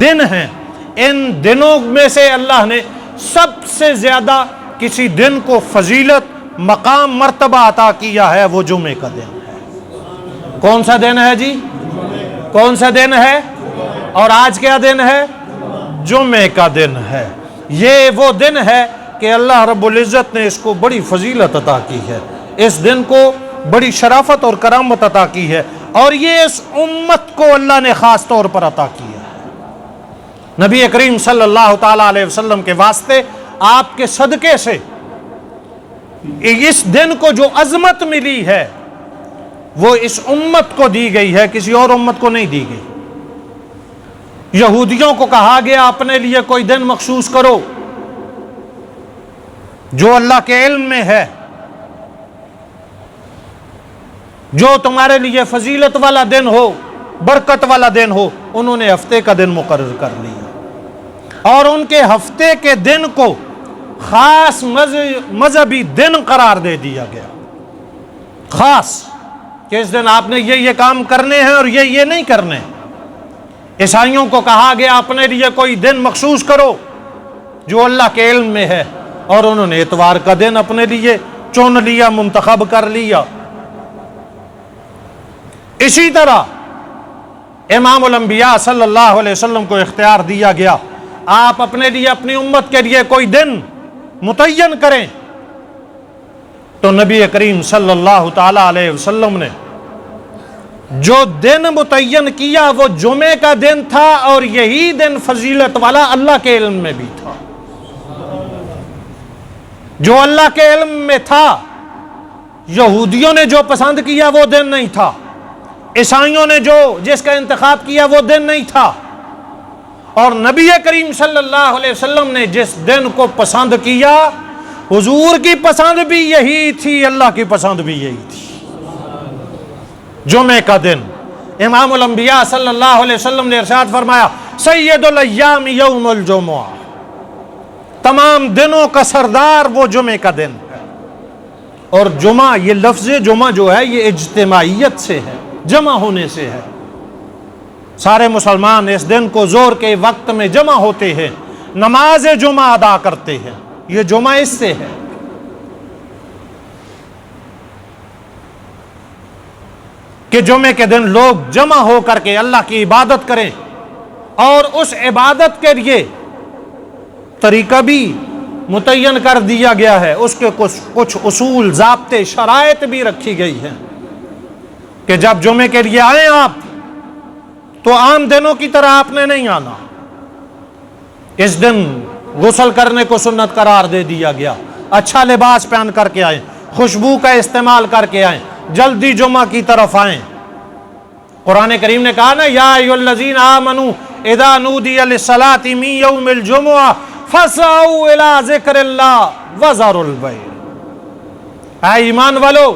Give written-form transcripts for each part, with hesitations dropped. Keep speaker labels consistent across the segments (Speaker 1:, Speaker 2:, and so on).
Speaker 1: دن ہیں، ان دنوں میں سے اللہ نے سب سے زیادہ کسی دن کو فضیلت، مقام، مرتبہ عطا کیا ہے، وہ جمعے کا دن ہے۔ کون سا دن ہے جی؟ کون سا دن ہے؟ اور آج کیا دن ہے؟ جمعے کا دن ہے۔ یہ وہ دن ہے کہ اللہ رب العزت نے اس کو بڑی فضیلت عطا کی ہے، اس دن کو بڑی شرافت اور کرامت عطا کی ہے، اور یہ اس امت کو اللہ نے خاص طور پر عطا کیا ہے۔ نبی کریم صلی اللہ تعالیٰ علیہ وسلم کے واسطے، آپ کے صدقے سے اس دن کو جو عظمت ملی ہے وہ اس امت کو دی گئی ہے، کسی اور امت کو نہیں دی گئی۔ یہودیوں کو کہا گیا اپنے لیے کوئی دن مخصوص کرو جو اللہ کے علم میں ہے، جو تمہارے لیے فضیلت والا دن ہو، برکت والا دن ہو۔ انہوں نے ہفتے کا دن مقرر کر لیا، اور ان کے ہفتے کے دن کو خاص مذہبی دن قرار دے دیا گیا، خاص کہ اس دن آپ نے یہ کام کرنے ہیں اور یہ نہیں کرنے۔ عیسائیوں کو کہا گیا اپنے لیے کوئی دن مخصوص کرو جو اللہ کے علم میں ہے، اور انہوں نے اتوار کا دن اپنے لیے چن لیا، منتخب کر لیا۔ اسی طرح امام الانبیاء صلی اللہ علیہ وسلم کو اختیار دیا گیا، آپ اپنے لیے، اپنی امت کے لیے کوئی دن متعین کریں، تو نبی کریم صلی اللہ تعالی علیہ وسلم نے جو دن متعین کیا وہ جمعے کا دن تھا، اور یہی دن فضیلت والا اللہ کے علم میں بھی تھا۔ جو اللہ کے علم میں تھا، یہودیوں نے جو پسند کیا وہ دن نہیں تھا، عیسائیوں نے جس کا انتخاب کیا وہ دن نہیں تھا، اور نبی کریم صلی اللہ علیہ وسلم نے جس دن کو پسند کیا، حضور کی پسند بھی یہی تھی، اللہ کی پسند بھی یہی تھی، جمعے کا دن۔ امام الانبیاء صلی اللہ علیہ وسلم نے ارشاد فرمایا، سید الایام یوم الجمعہ، تمام دنوں کا سردار وہ جمعے کا دن ہے۔ اور جمعہ، یہ لفظ جمعہ جو ہے یہ اجتماعیت سے ہے، جمع ہونے سے ہے۔ سارے مسلمان اس دن کو ظہر کے وقت میں جمع ہوتے ہیں، نماز جمعہ ادا کرتے ہیں، یہ جمعہ اس سے ہے۔ کہ جمعے کے دن لوگ جمع ہو کر کے اللہ کی عبادت کریں، اور اس عبادت کے لیے طریقہ بھی متعین کر دیا گیا ہے، اس کے کچھ اصول، ضابطے، شرائط بھی رکھی گئی ہیں کہ جب جمعے کے لیے آئیں آپ تو عام دنوں کی طرح آپ نے نہیں آنا۔ اس دن غسل کرنے کو سنت قرار دے دیا گیا، اچھا لباس پہن کر کے آئیں، خوشبو کا استعمال کر کے آئیں، جلدی جمعہ کی طرف آئیں۔ قرآن کریم نے کہا نا، یا ایھا الذین آمنوا اذا نودی للصلاۃ من یوم الجمعہ فاسعوا الی ذکر اللہ وذروا البیع۔ اے ایمان والو،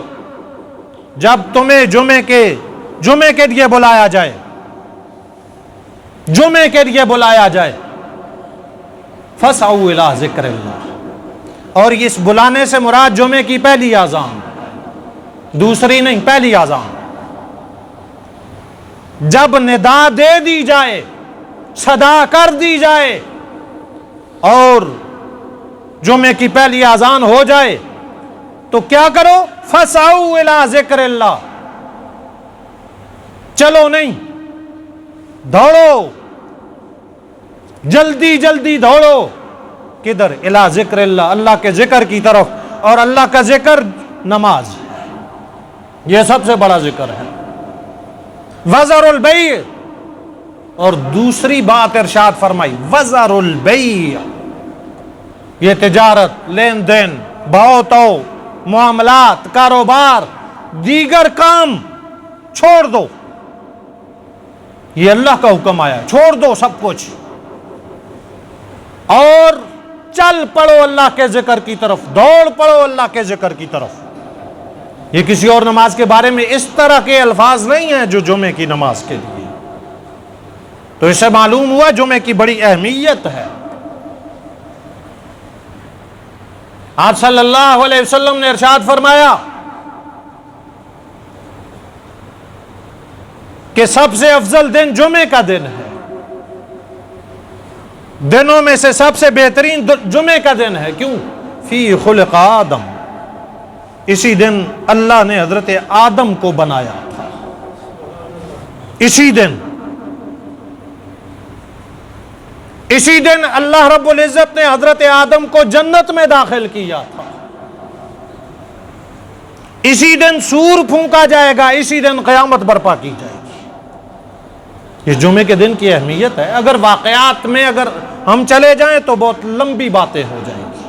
Speaker 1: جب تمہیں جمعے کے لیے بلایا جائے، جمعے کے لیے بلایا جائے، فاسعوا الی ذکر اللہ، اور اس بلانے سے مراد جمعے کی پہلی اذان، دوسری نہیں، پہلی اذان۔ جب ندا دے دی جائے، صدا کر دی جائے، اور جمعے کی پہلی اذان ہو جائے تو کیا کرو؟ فاسعوا الی ذکر اللہ، چلو نہیں، دوڑو، جلدی جلدی دوڑو، کدھر؟ الی ذکر اللہ، اللہ کے ذکر کی طرف، اور اللہ کا ذکر نماز، یہ سب سے بڑا ذکر ہے۔ وذروا البیع، اور دوسری بات ارشاد فرمائی، وذروا البیع، یہ تجارت، لین دین، بہو تو، معاملات، کاروبار، دیگر کام چھوڑ دو، یہ اللہ کا حکم آیا ہے، چھوڑ دو سب کچھ، اور چل پڑو اللہ کے ذکر کی طرف، دوڑ پڑو اللہ کے ذکر کی طرف۔ یہ کسی اور نماز کے بارے میں اس طرح کے الفاظ نہیں ہیں جو جمعے کی نماز کے لیے۔ تو اس سے معلوم ہوا جمعے کی بڑی اہمیت ہے۔ آپ صلی اللہ علیہ وسلم نے ارشاد فرمایا کہ سب سے افضل دن جمعے کا دن ہے، دنوں میں سے سب سے بہترین جمعے کا دن ہے. کیوں؟ فی خلق آدم، اسی دن اللہ نے حضرت آدم کو بنایا تھا. اسی دن اللہ رب العزت نے حضرت آدم کو جنت میں داخل کیا تھا. اسی دن سور پھونکا جائے گا، اسی دن قیامت برپا کی جائے گی. اس جمعے کے دن کی اہمیت ہے. اگر واقعات میں اگر ہم چلے جائیں تو بہت لمبی باتیں ہو جائیں گی.